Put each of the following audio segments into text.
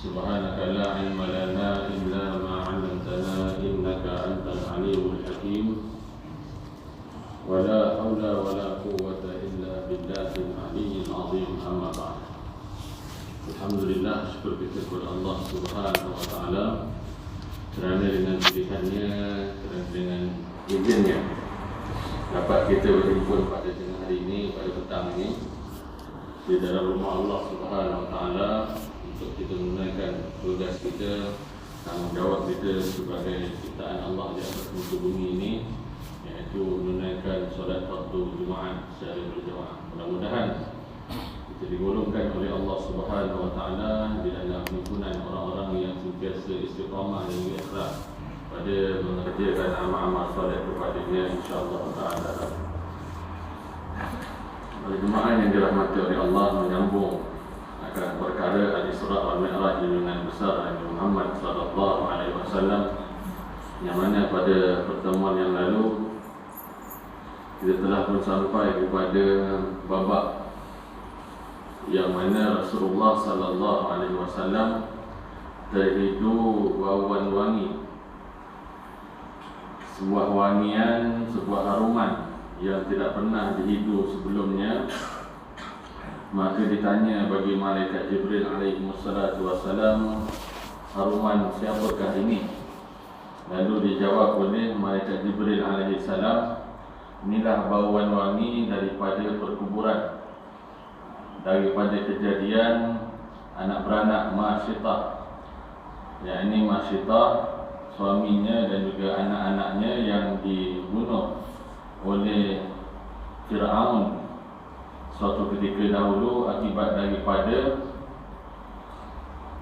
سبحانك لا علم لنا إلا ما علمتنا إنك أنت العليم الحكيم ولا حول ولا قوة إلا بالله العلي العظيم أما بعد. Alhamdulillah, syukur kita kepada Allah Subhanahu wa taala kerana dengan pilihannya, kerana dengan izinnya dapat kita berhimpun pada tengah hari ini, pada petang ini di dalam rumah Allah Subhanahu wa taala untuk kita menunaikan tugas kita, tanggungjawab kita sebagai ciptaan Allah di atas muka bumi ini, iaitu menunaikan solat fardu Jumaat secara berjamaah. Mudah-mudahan kita digolongkan oleh Allah Subhanahu wa taala di dalam himpunan orang-orang yang sentiasa istiqamah dan ikhlas pada mengerjakan amal-amal soleh kepadanya, insya-Allah taala. Pada jemaah yang dirahmati oleh Allah, menyambung akan perkara Al-Isra' wal Mi'raj dengan besar Nabi Muhammad sallallahu alaihi wasallam, yang mana pada pertemuan yang lalu kita telah pun sampai kepada babak yang mana Rasulullah sallallahu alaihi wasallam terhidu bauan wangi, sebuah wangian, sebuah haruman yang tidak pernah dihidu sebelumnya. Maka ditanya bagi malaikat Jibril alaihi wassalatu wassalam, haruman siapakah ini? Lalu dijawab oleh malaikat Jibril alaihi salam, inilah bauan wangi daripada perkuburan, daripada kejadian anak beranak Masyitah. Yang ini Masyitah, suaminya dan juga anak-anaknya yang dibunuh oleh Fir'aun suatu ketika dahulu akibat daripada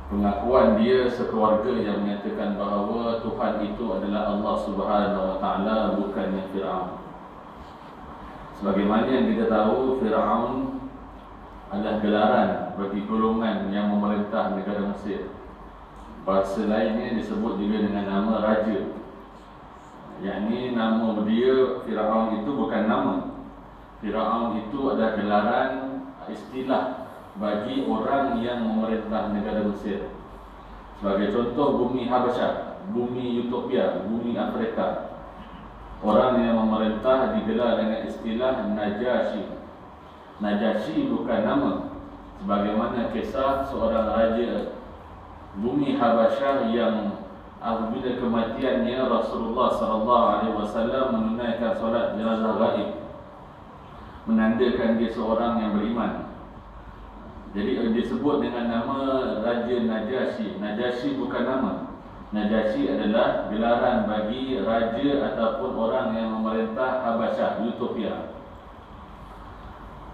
pengakuan dia sekeluarga yang menyatakan bahawa Tuhan itu adalah Allah Subhanahu wa taala, bukannya Fir'aun. Sebagaimana yang kita tahu, Fir'aun adalah gelaran bagi golongan yang memerintah negara Mesir. Bahasa lainnya disebut juga dengan nama raja. Yakni nama dia Fir'aun itu bukan nama. Fir'aun itu adalah gelaran, istilah bagi orang yang memerintah negara Mesir. Sebagai contoh, bumi Habasyah, bumi Utopia, bumi Afrika, orang yang memerintah digelar dengan istilah Najasyi. Najasyi bukan nama, sebagaimana kisah seorang raja bumi Habasyah yang apabila kematiannya Rasulullah sallallahu alaihi wasallam menunaikan solat jenazah gaib, menandakan dia seorang yang beriman. Jadi disebut dengan nama Raja Najasyi. Najasyi bukan nama. Najasyi adalah gelaran bagi raja ataupun orang yang memerintah Habasyah, Utopia.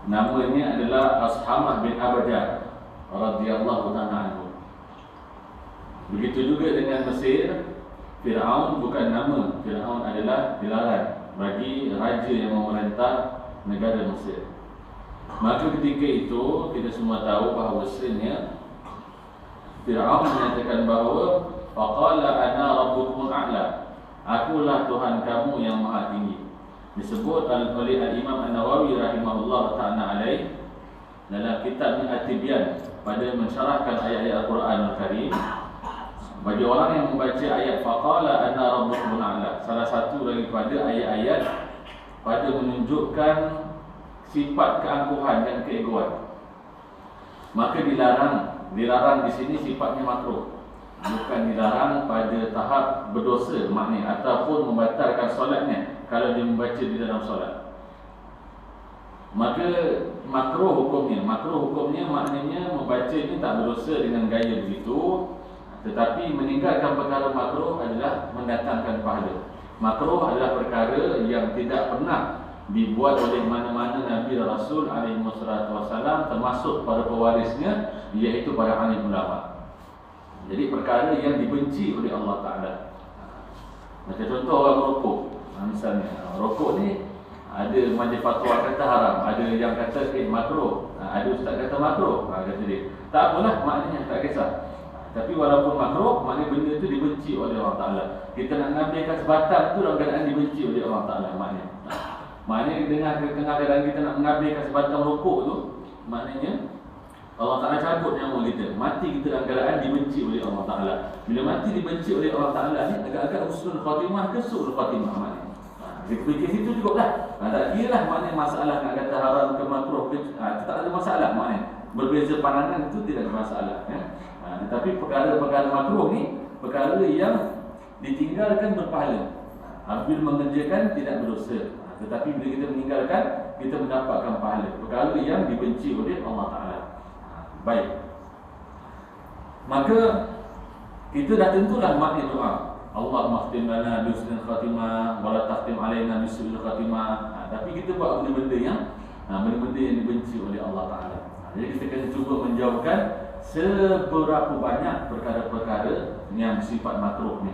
Namanya adalah Ashamah bin Abajah radhiyallahu ta'ala anhu. Begitu juga dengan Mesir, Fir'aun bukan nama. Fir'aun adalah gelaran bagi raja yang memerintah negara Mesir. Maka ketika itu kita semua tahu bahawasanya Fir'aun menyatakan bahawa faqala ana rabbukumul a'la, akulah Tuhan kamu yang maha tinggi. Disebut oleh Al-Imam An-Nawawi rahimahullah ta'ala alaih dalam kitabnya At-Tibyan pada mensyarahkan ayat-ayat Al-Quran Al-Karim. Bagi orang yang membaca ayat faqala ana rabbukumul a'la, salah satu daripada ayat-ayat pada menunjukkan sifat keangkuhan dan keegoan. Maka dilarang di sini sifatnya makruh, bukan dilarang pada tahap berdosa maknanya ataupun membatalkan solatnya kalau dia membaca di dalam solat. Maka makruh hukumnya maknanya membaca ini tak berdosa dengan gaya begitu, tetapi meninggalkan perkara makruh adalah mendatangkan pahala. Makruh adalah perkara yang tidak pernah dibuat oleh mana-mana Nabi Rasul alaihi wasallam, termasuk para pewarisnya, iaitu para alim ulama. Jadi perkara yang dibenci oleh Allah Ta'ala. Macam contoh orang merokok. Misalnya rokok ni ada majlis fatwa kata haram, ada yang kata makruh, ada ustaz kata makruh, kata dia tak apalah, maknanya tak kisah. Tapi walaupun makruh, maknanya benda itu dibenci oleh Allah Ta'ala. Kita nak nabikan sebatang tu dalam keadaan dibenci oleh Allah Ta'ala, maknanya. Maknanya dengan keadaan kita nak mengambilkan sebatang rokok tu, maknanya Allah Ta'ala cabut nyawa kita. Mati kita dalam keadaan dibenci oleh Allah Ta'ala. Bila mati dibenci oleh Allah Ta'ala ni, agak-agak husnul khatimah ke su'ul khatimah maknanya. Dia fikir situ cukup lah. Tak kira lah maknanya masalah nak kata haram ke makruh ke, tak ada masalah maknanya. Berbeza pandangan itu tidak ada masalah. Tetapi perkara-perkara makruh ni, perkara yang ditinggalkan berpahala. Bila mengerjakan tidak berdosa. Tetapi bila kita meninggalkan, kita mendapatkan pahala. Perkara yang dibenci oleh Allah Ta'ala. Baik. Maka kita dah tentulah makna doa. Allah makhtim lana bismil khatimah wa la tahtim alaina bismil khatimah. Tapi kita buat benda-benda yang dibenci oleh Allah Ta'ala. Jadi kita kena cuba menjauhkan seberapa banyak perkara-perkara yang bersifat makruh ni.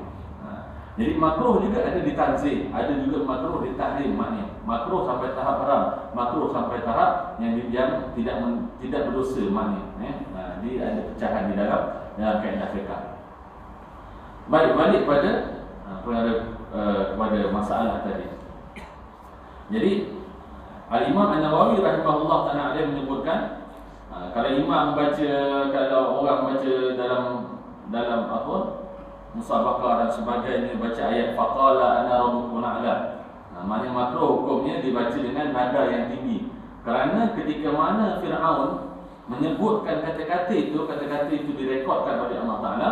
Jadi makruh juga ada ditanzih, ada juga makruh ditahrim maknanya. Makruh sampai tahap haram, makruh sampai tahap yang tidak berdosa maknanya. Dia ada pecahan di dalam kaedah fiqh. Baik, balik pada kepada masalah tadi. Jadi Al-Imam An-Nawawi rahimahullah ta'ala menyebutkan, kalau imam baca, kalau orang baca dalam apa, musabaqah dan sebagainya, baca ayat faqala ana rabbukum a'la, maknanya makruh hukumnya dibaca dengan nada yang tinggi. Kerana ketika mana Fir'aun menyebutkan kata-kata itu direkodkan oleh Allah Ta'ala,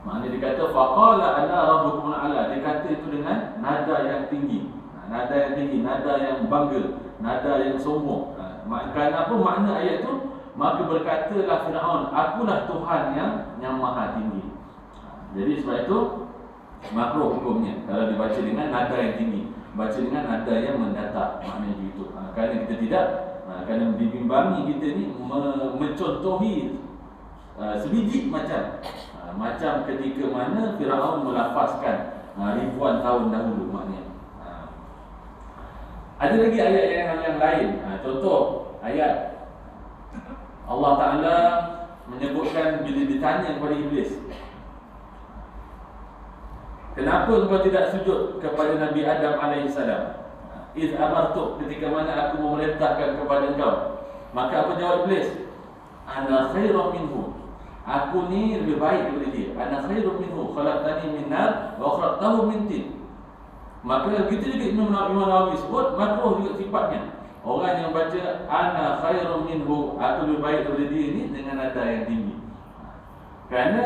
maknanya dia kata faqala ana rabbukum a'la, dia kata itu dengan nada yang tinggi. Nada yang tinggi, nada yang bangga, nada yang sombong. Kerana apa makna ayat itu? Maka berkatalah Fir'aun, akulah Tuhan yang maha tinggi. Jadi sebab itu makruh hukumnya kalau dibaca dengan nada yang tinggi, baca dengan nada yang mendatar, maknanya begitu. Kerana kita tidak, kerana dibimbangi kita ni mencontohi sebiji macam ketika mana Fir'aun melafazkan ribuan tahun dahulu maknanya. Ada lagi ayat yang lain. Contoh ayat Allah Ta'ala menyebutkan bila ditanya kepada Iblis, kenapa engkau tidak sujud kepada Nabi Adam AS? Iz amartuk, ketika mana aku memerintahkan kepada engkau. Maka apa jawab Iblis? Ana khairum minhu, aku ni lebih baik daripada dia. Ana khairum minhu, khalaqtani min nar wa khalaqtahu min tin. Maka begitu juga Imam Nawawi sebut makruh juga sifatnya. Orang yang baca ana khairum minhu, aku lebih baik daripada dia ni, dengan nada yang tinggi. Kerana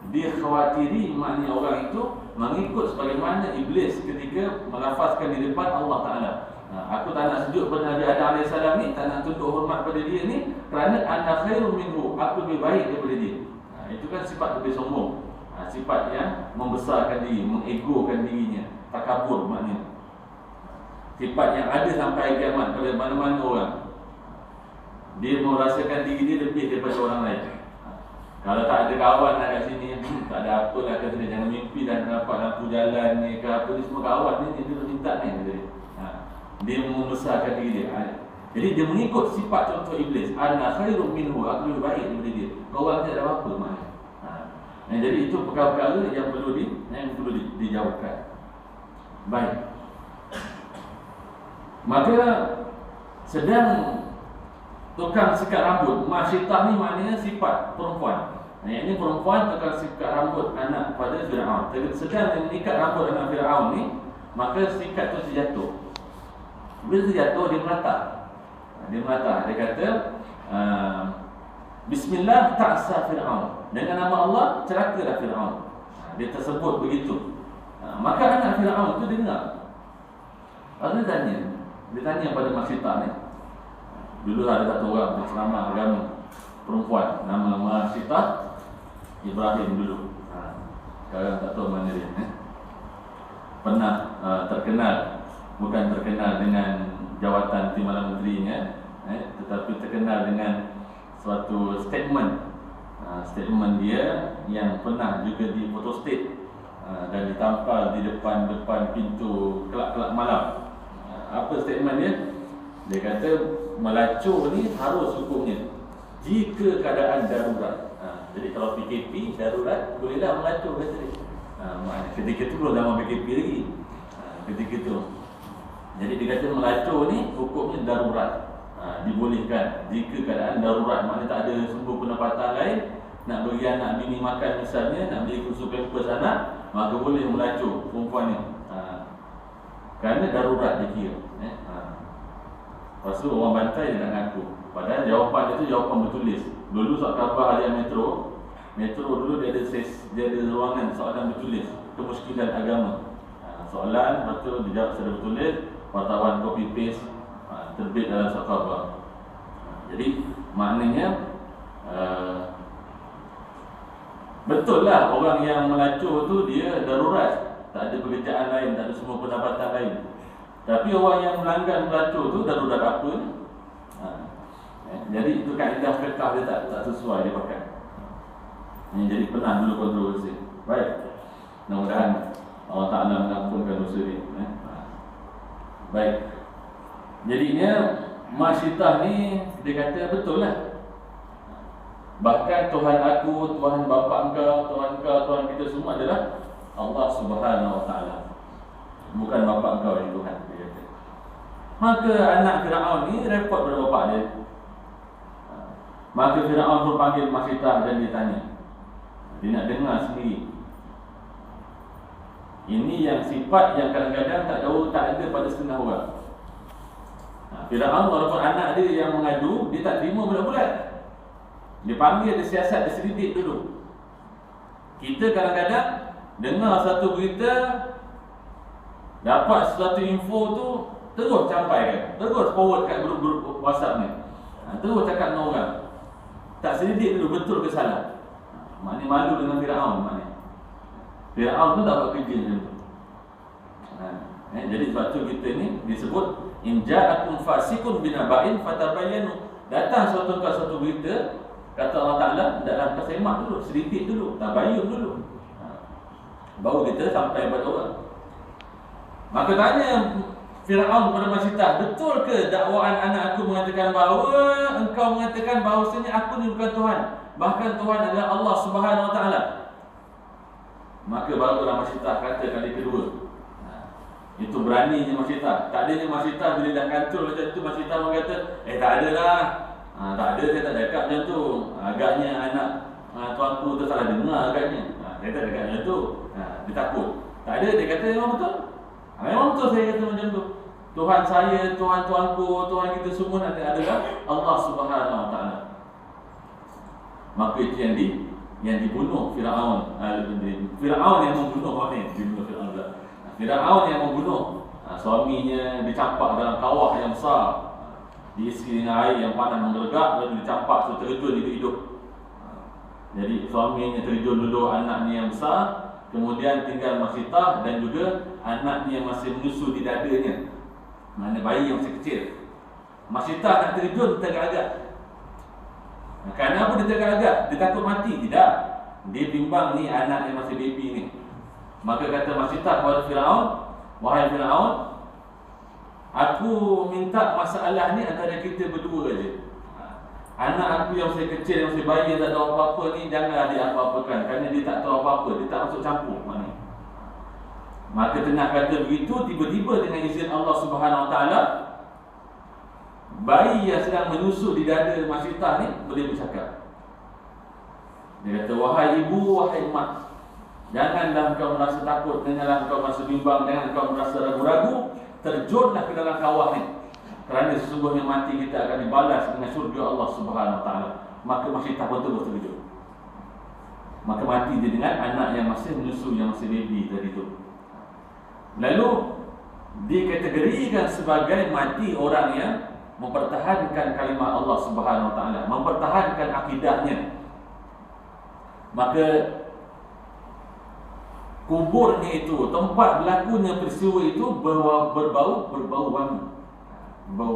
dia khawatiri maknanya orang itu mengikut sebagaimana Iblis ketika melafazkan di depan Allah Ta'ala. Aku tak nak sujud pada Nabi Adam AS ni, tak nak tunduk hormat pada dia ni, kerana ana khairum minhu, aku lebih baik daripada dia. Itu kan sifat lebih sombong, sifat yang membesarkan diri, mengegokan dirinya, takabur maknanya. Sifat yang ada sampai kiamat pada mana-mana orang. Dia merasakan diri dia lebih daripada orang lain. Kalau tak ada kawan nak kat sini, tak ada apa lah kata dia, jangan mimpi dan dapat lampu jalan ni ke apa ni, semua kawan ni dia minta ni kata dia. Dia membesarkan diri dia. Jadi dia mengikut sifat contoh Iblis. Ana khairum minhu, aku lebih baik daripada dia. Korang ni ada apa maknanya. Jadi itu perkara-perkara yang perlu dijawabkan. Baik. Maka sedang tukang sikat rambut, masyitah ni maknanya sifat perempuan. Yang ini perempuan tukang sikat rambut anak pada Fir'aun. Sedang mengikat rambut anak Fir'aun ni, maka sikat tu terjatuh. Bila terjatuh, dia melata. Dia kata Bismillah ta'asa Fir'aun, dengan nama Allah celakalah Fir'aun. Dia tersebut begitu. Maka anak Fir'aun tu dengar. Lalu dia tanya pada masyitah ni. Dulu ada satu orang berceramah agama perempuan, nama Masyitah Ibrahim dulu. Sekarang tak tahu mana dia. Pernah terkenal, bukan terkenal dengan jawatan timbalan menterinya, tetapi terkenal dengan suatu statement dia yang pernah juga di photostate dan ditampal di depan pintu kelab-kelab malam. Apa statement dia? Dia kata melacur ni harus hukumnya jika keadaan darurat. Jadi kalau PKP darurat, bolehlah melacur kata dia. Ketika tu belum zaman PKP lagi. Ketika tu. Jadi dia kata melacur ni hukumnya darurat. dibolehkan jika keadaan darurat, maknanya tak ada sumber pendapatan lain, nak beri anak bini makan misalnya, nak beli kursus pampers anak, maka boleh melacur perempuan ni, kerana darurat dia kira. Lepas tu orang bantai dia nak ngaku, padahal jawapan dia tu jawapan bertulis. Dulu soal khabar harian Metro dulu dia ada ruangan soalan bertulis, kemusykilan agama. Soalan, lepas tu dia jawab secara bertulis, wartawan copy paste, terbit dalam soal khabar. Jadi maknanya betul lah orang yang melacur tu dia darurat, tak ada pekerjaan lain, tak ada semua pendapatan lain. Tapi orang yang melanggar melacur tu darurat apa ni? Jadi itu kaedah fiqh dia tak sesuai dia pakai. Jadi pernah dulu kontroversi. Baik, mudah-mudahan Allah Ta'ala mengampunkan dosa dia. Baik, jadinya Masyitah ni dia kata betul lah. Bahkan Tuhan aku, Tuhan bapa engkau, Tuhan kita semua adalah Allah Subhanahu Wa Ta'ala, bukan bapa engkau yang Tuhan, dia kata. Maka anak Firaun ni repot pada bapa dia. Maka Firaun pun panggil Masyitah dan dia tanya. Dia nak dengar sendiri. Ini yang sifat yang kadang-kadang tak ada pada setengah orang. Firaun walaupun anak dia yang mengadu, dia tak terima bulat-bulat. Dia panggil, dia siasat, dia selidik dulu. Kita kadang-kadang dengar satu berita, dapat sesuatu info tu, terus campaikan, terus forward kat grup-grup WhatsApp ni, terus cakap dengan orang. Tak selidik dulu betul ke salah. Maknanya malu dengan Firaun. Maknanya Firaun tu tak buat kerja macam tu. Jadi sebab tu kita ni disebut in ja'akum fasikun binaba'in fatabayyanu. Datang suatu berita, kata Allah Ta'ala, hendaklah kita semak dulu, selidik dulu, tabayyun dulu, baru kita sampai pada orang. Maka tanya Firaun kepada Masyitah, betul ke dakwaan anak aku mengatakan bahawa engkau mengatakan bahawasanya aku ni bukan Tuhan, bahkan Tuhan adalah Allah Subhanahu Wa Ta'ala? Maka barulah Masyitah kata kali kedua. Itu beraninya Masyitah. Tak adanya Masyitah bila dah kantul macam tu, Masyitah orang kata, tak adalah. Tak ada, saya tak cakap macam tu. Agaknya anak tuanku tu salah dengar agaknya. Saya tak cakap macam tu. Dia takut. Tak ada, dia kata memang betul. Memang betul saya kata macam tu. Tuhan saya, Tuhan tuanku, Tuhan kita semua adalah Allah Subhanahu Wa Ta'ala. Maka itu yang dibunuh Firaun. Firaun yang membunuh orang ni. Firaun yang membunuh suaminya, dicampak dalam kawah yang besar, diisi dengan air yang panas menggelegak, lalu dicampak tu terjun hidup-hidup. Jadi suaminya terjun dulu, anaknya yang besar, kemudian tinggal Masyitah dan juga anaknya yang masih menyusu di dadanya, mana bayi yang masih kecil. Masyitah nak terjun tergagak. Kenapa dia tergagak? Dia takut mati? Tidak. Dia bimbang ni anak yang masih baby ni. Maka kata Masyitah kepada Firaun, wahai Firaun, aku minta masalah ni antara kita berdua aja. Anak aku yang masih kecil, yang masih bayi, yang tak tahu apa-apa ni, janganlah dia apa-apakan, kerana dia tak tahu apa-apa, dia tak masuk campur. Maka tengah kata begitu, tiba-tiba dengan izin Allah Subhanahu Wa Ta'ala, bayi yang sedang menyusu di dada Masyitah ni boleh bercakap. Dia kata, wahai ibu, wahai mak, janganlah engkau merasa takut, janganlah engkau merasa bimbang, jangan engkau merasa ragu-ragu. Terjunlah ke dalam kawah ni, kerana sesungguhnya mati kita akan dibalas dengan surga Allah Subhanahu Wa Ta'ala. Maka Masyitah pun terus terkejut. Maka mati dia dengan anak yang masih menyusu, yang masih baby tadi tu. Lalu dikategorikan sebagai mati orang yang mempertahankan kalimah Allah Subhanahu Wa Ta'ala, mempertahankan akidahnya. Maka kuburnya itu, tempat berlakunya peristiwa itu berbau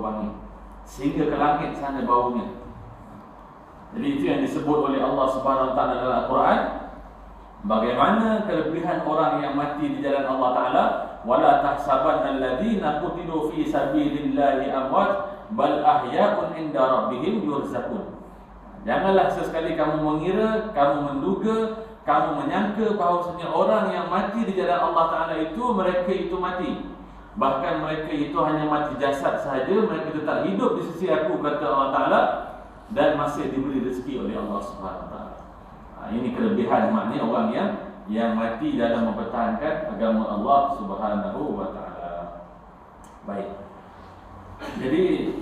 wangi, sehingga ke langit sana baunya. Jadi itu yang disebut oleh Allah Subhanahu Wa Ta'ala dalam Al-Quran, bagaimana kelebihan orang yang mati di jalan Allah Ta'ala. Wala tahsabanna alladziina qutilu fi sabilillahi amwat bal ahya'un 'inda rabbihim yurzaqun. Janganlah sesekali kamu mengira, kamu menduga, kamu menyangka bahawasanya orang yang mati di jalan Allah Ta'ala itu, mereka itu mati. Bahkan mereka itu hanya mati jasad sahaja, mereka tetap hidup di sisi aku, kata Allah Ta'ala, dan masih diberi rezeki oleh Allah Subhanahu Wa Ta'ala. Ini kelebihan maknanya orang yang mati dalam mempertahankan agama Allah Subhanahu Wa Ta'ala. Baik. Jadi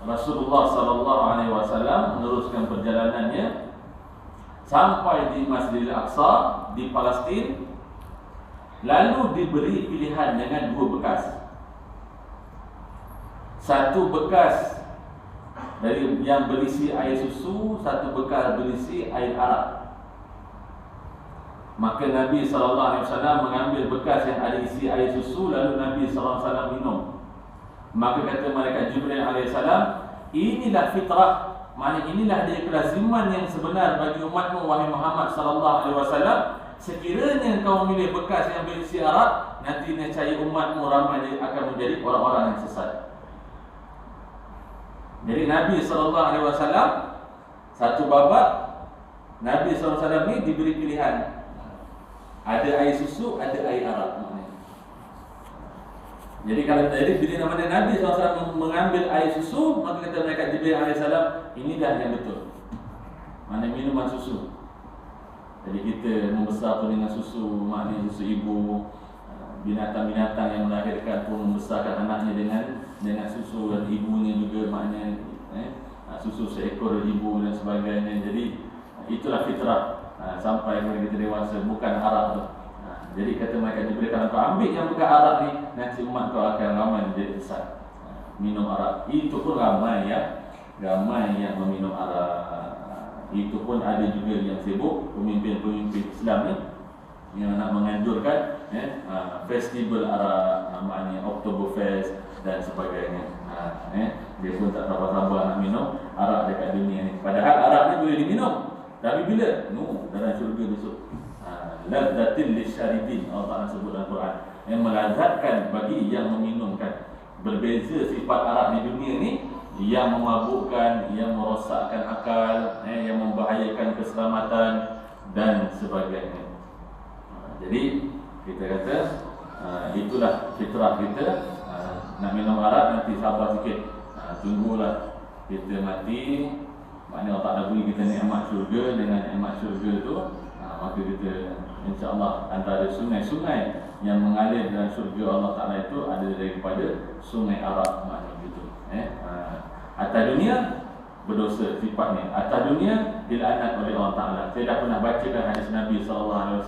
Rasulullah sallallahu alaihi wasallam meneruskan perjalanannya sampai di Masjidil Aqsa di Palestin. Lalu diberi pilihan dengan dua bekas. Satu bekas dari yang berisi air susu, satu bekas berisi air arak. Maka Nabi SAW mengambil bekas yang ada isi air susu, lalu Nabi SAW minum. Maka kata malaikat Jibril AS, inilah fitrah, maknanya inilah dia kelaziman yang sebenar bagi umatmu wahai Muhammad SAW. Sekiranya kau memilih bekas yang berisi arak, nanti nescaya umatmu ramai akan menjadi orang-orang yang sesat. Jadi Nabi SAW satu babak, Nabi SAW ni diberi pilihan. Ada air susu, ada air arak. Jadi kalau bila nama Nabi SAW mengambil air susu, maka kata mereka Jibril AS, ini dah yang betul. Mana minuman susu. Jadi kita membesar pun dengan susu, maknanya susu ibu. Binatang-binatang yang melahirkan pun membesarkan anaknya dengan susu, dan ibunya juga maknanya susu seekor ibu dan sebagainya. Jadi itulah fitrah sampai kita dewasa, bukan arak tu. Jadi kata mereka Jibril, kalau kau ambil yang bukan arak ni, nanti umat kau akan ramai menjadi besar minum arak. Itu pun ramai yang meminum arak. Itu pun ada juga yang sibuk, pemimpin-pemimpin Islam ni yang nak menganjurkan festival arak, maknanya Oktoberfest dan sebagainya. Dia pun tak sabar-sabar nak minum arak dekat dunia ni. Padahal arak ni boleh diminum, tapi bila? Dalam syurga besok. Ladzatil lisyaribin, Allah Ta'ala sebut dalam Quran, yang melazatkan bagi yang meminumkan. Berbeza sifat arak di dunia ni, yang memabukkan, yang merosakkan akal, yang membahayakan keselamatan dan sebagainya. Jadi kita kata itulah fitrah kita. Nak minum arak nanti sabar sikit, tunggulah kita mati. Maknanya Allah Ta'ala beri kita nikmat syurga. Dengan nikmat syurga tu maka kita insya-Allah antara sungai-sungai yang mengalir dalam syurga Allah Ta'ala itu ada daripada sungai arak, maknanya gitu. Atas dunia berdosa sifatnya, atas dunia dilaknat oleh Allah Ta'ala. Saya dah pernah bacakan hadis Nabi SAW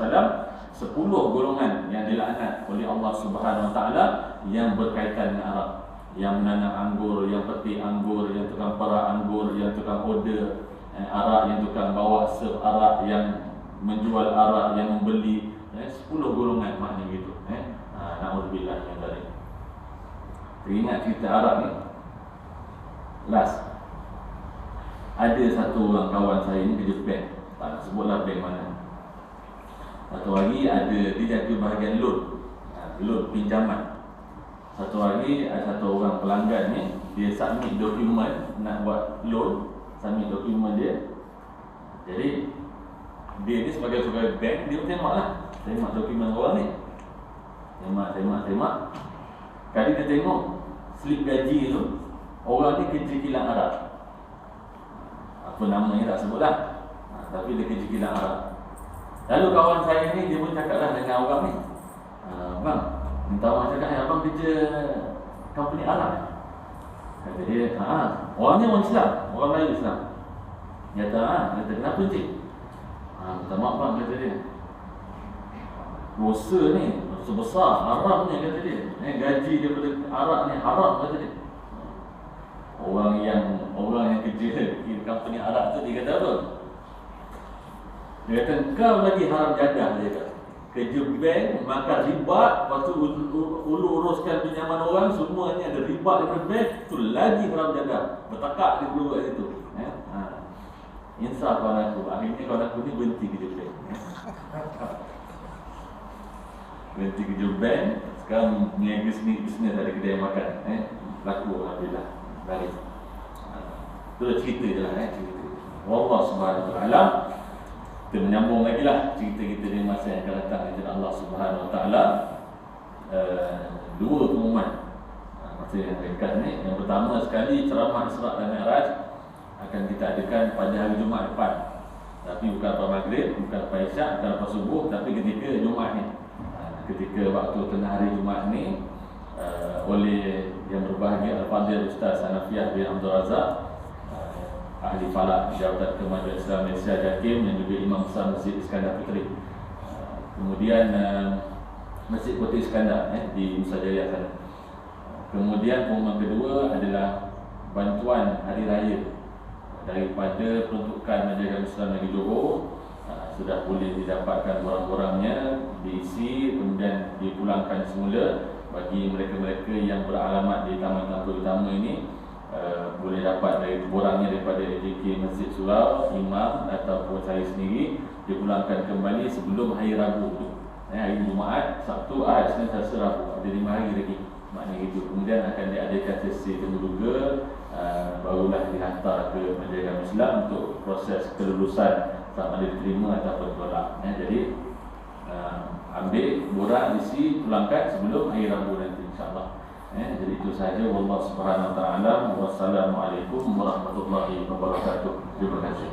10 golongan yang dilaknat oleh Allah Subhanahu Wa Ta'ala yang berkaitan dengan arak. Yang menanam anggur, yang petik anggur, yang tukang perak anggur, yang tukang order arak, yang tukang bawa serve arak, yang menjual arak, yang membeli. 10 golongan maknanya gitu. Na'udzubillah min dzalik. Teringat cerita arak ni. Last, ada satu orang kawan saya ni kerja bank, tak nak sebutlah bank mana. Satu hari ada, dia jaga bahagian loan pinjaman. Satu hari ada satu orang pelanggan ni, dia submit dokumen nak buat loan, submit dokumen dia. Jadi dia ni sebagai pegawai bank, dia pun tengok dokumen orang ni. Tengok. Kali dia tengok slip gaji tu, orang ni kerja kilang arak. Apa namanya tak sebutlah, tapi dia kerja kilang arak. Lalu kawan saya ni, dia pun cakaplah dengan orang ni, bang, minta orang cakap, abang kerja company arak. Kata dia, orang ni orang Islam, orang Melayu Islam. Dia kata, kenapa cik? Minta maaf bang, kata dia, dosa ni sebesar, haramnya, kata dia. Gaji daripada arak ni haram, kata dia. Orang yang kerja di company arak tu, dia kata apa? Dia kata, kau lagi haram jadah, dia kata. Kerja bank, makan riba, lepas tu uruskan pinjaman orang, semuanya ada riba daripada bank, tu lagi haram jadah. Bertakak dia dulu kat situ. Insaf kawan aku. Akhirnya kawan aku ni berhenti kerja bank. Berhenti kerja bank, sekarang meniaga bisnes ada kedai makan. Laku alhamdulillah. Baik. Itulah cerita je lah. Cerita. Wallah subhanahu wa ta'ala. Kita menyambung lagi lah cerita kita di masa yang akan datang dengan Allah Subhanahu Wa Ta'ala. dua pengumuman masa yang ringkas ni. Yang pertama sekali, ceramah Isra' dan Mi'raj akan kita adakan pada hari Jumaat depan, tapi bukan lepas maghrib, bukan lepas isyak, bukan lepas subuh, tapi ketika Jumaat ni. Ketika waktu tengah hari Jumaat ni, oleh yang berbahagia Al-Fadhil Ustaz Hanafiah bin Abdul Razak, ahli falak Jabatan Kemajuan Islam Malaysia JAKIM, yang juga Imam Besar Masjid Iskandar Puteri. Kemudian Masjid Puteri Iskandar di Nusa Jaya sana. Kemudian pengumuman kedua adalah bantuan hari raya daripada peruntukan Majelis Islam Negeri Johor. Sudah boleh didapatkan borang-borangnya, diisi, kemudian dipulangkan semula bagi mereka-mereka yang beralamat di Taman Kampung Utama ini. Boleh dapat dari borangnya daripada AJK Masjid Surau, imam ataupun saya sendiri, dipulangkan kembali sebelum hari Rabu tu. Hari Jumaat, Sabtu, Ahad, Senin, Selasa, Rabu, ada 5 hari lagi, maknanya itu. Kemudian akan diadakan sesi temuduga, barulah dihantar ke Majelis Islam untuk proses kelulusan sama ada diterima ataupun tolak. Jadi ambil borang, isi, pulangkan sebelum hari Rabu nanti, insyaAllah. Jadi itu sahaja. Wallahu subhanahu wa ta'ala. Wassalamualaikum warahmatullahi wabarakatuh. Terima kasih.